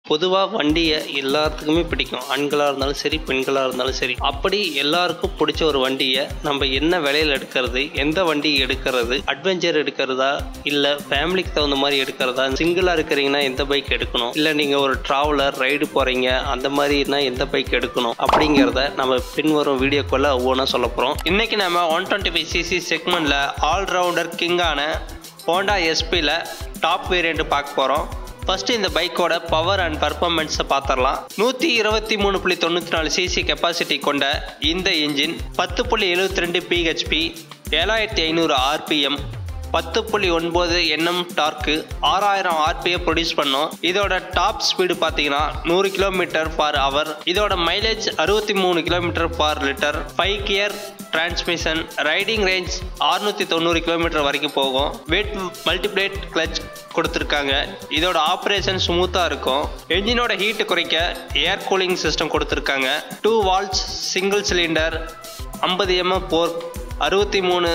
பொதுவாக வண்டியை எல்லாத்துக்குமே பிடிக்கும். ஆண்களாக இருந்தாலும் சரி, பெண்களாக இருந்தாலும் சரி. அப்படி எல்லாருக்கும் பிடிச்ச ஒரு வண்டியை நம்ம என்ன விலையில் எடுக்கிறது, எந்த வண்டி எடுக்கிறது, அட்வென்ச்சர் எடுக்கிறதா இல்லை ஃபேமிலிக்கு தகுந்த மாதிரி எடுக்கிறதா, சிங்கிளாக இருக்கிறீங்கன்னா எந்த பைக் எடுக்கணும், இல்லை நீங்கள் ஒரு ட்ராவலர் ரைடு போகிறீங்க அந்த மாதிரினா எந்த பைக் எடுக்கணும் அப்படிங்கிறத நம்ம பின்வரும் வீடியோக்குள்ள ஒவ்வொன்றா சொல்ல போகிறோம். இன்னைக்கு நம்ம 125cc செக்மெண்ட்ல ஆல்ரவுண்டர் கிங்கான ஹோண்டா எஸ்பியில் டாப் வேரியண்ட் பார்க்க போகிறோம். ஃபர்ஸ்ட் இந்த பைக்கோட பவர் அண்ட் பர்ஃபார்மன்ஸை பார்த்துடலாம். 123.94 சிசி கெப்பாசிட்டி கொண்ட இந்த engine 10.72 PHP, 7500 RPM, 10.9 Nm torque, 6000 RPM produce பண்ணும். இதோட டாப் ஸ்பீடு பார்த்தீங்கன்னா 100 km/h. இதோட mileage 63 km/L. 5 gear transmission. Riding range 690 km வரைக்கும் போகும். வெட் மல்டிப்ளேட் கிளட்ச் கொடுத்துருக்காங்க. இதோட ஆப்ரேஷன் ஸ்மூத்தாக இருக்கும். என்ஜினோட ஹீட் குறைக்க ஏர் கூலிங் சிஸ்டம் கொடுத்துருக்காங்க. 2 வால்வ்ஸ் சிங்கிள் சிலிண்டர், 50 mm போர்க், 63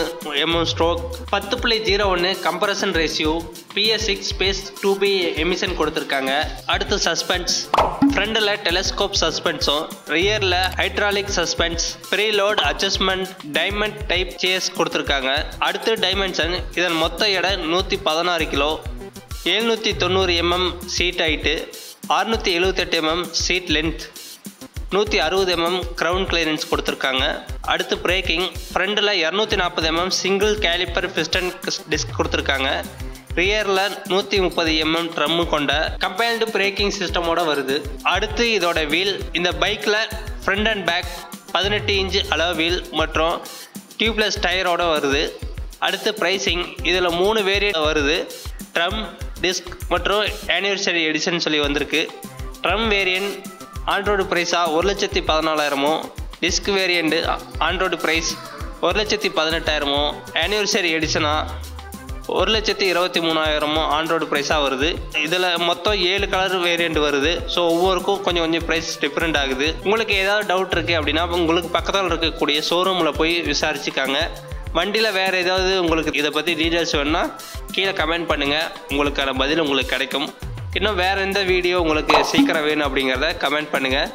mm stroke, 10.01 compression ratio, PS6 space 2B emission கொடுத்துருக்காங்க. அடுத்து suspense. ஃப்ரண்டில் telescope சஸ்பென்ஸும் ரியரில் hydraulic suspense, preload adjustment diamond type chase கொடுத்துருக்காங்க. அடுத்து டைமென்ஷன். இதன் மொத்த எடை 116 kilo, 790 mm seat height, 678 mm seat length, 160 mm crown clearance கொடுத்துருக்காங்க. அடுத்து braking. ஃப்ரண்டில் 240 mm single calliper piston disk கொடுத்துருக்காங்க. ரியரில் 130 mm ட்ரம் கொண்ட கம்பைன்டு பிரேக்கிங் சிஸ்டமோட வருது. அடுத்து இதோட வீல். இந்த பைக்கில் ஃப்ரண்ட் அண்ட் பேக் 18 இன்ச் அளவு வீல் மற்றும் டியூப்லெஸ் டயரோட வருது. அடுத்து ப்ரைஸிங். இதில் 3 வேரியன்ட் வருது. ட்ரம், டிஸ்க் மற்றும் ஆனிவர்சரி எடிஷன் சொல்லி வந்திருக்கு. ட்ரம் வேரியன்ட் ஆண்ட்ராய்டு ப்ரைஸாக 1,14,000, disc variant on road price 1,18,000, anniversary எடிஷனாக 1,23,000 ஆண்ட்ராய்டு ப்ரைஸாக வருது. இதில் மொத்தம் 7 கலர் வேரியண்ட் வருது. ஸோ ஒவ்வொருக்கும் கொஞ்சம் கொஞ்சம் ப்ரைஸ் டிஃப்ரெண்ட் ஆகுது. உங்களுக்கு ஏதாவது டவுட் இருக்குது அப்படின்னா உங்களுக்கு பக்கத்தில் இருக்கக்கூடிய ஷோரூமில் போய் விசாரிச்சுக்காங்க. வண்டியில் வேறு ஏதாவது உங்களுக்கு இதை பற்றி டீட்டெயில்ஸ் வேணுன்னா கீழே கமெண்ட் பண்ணுங்கள். உங்களுக்கான பதில் உங்களுக்கு கிடைக்கும். இன்னும் வேறு எந்த வீடியோ உங்களுக்கு சீக்கிரம் வேணும் அப்படிங்கிறத கமெண்ட் பண்ணுங்கள்.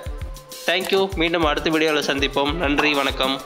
தேங்க்யூ. மீண்டும் அடுத்த வீடியோவில் சந்திப்போம். நன்றி, வணக்கம்.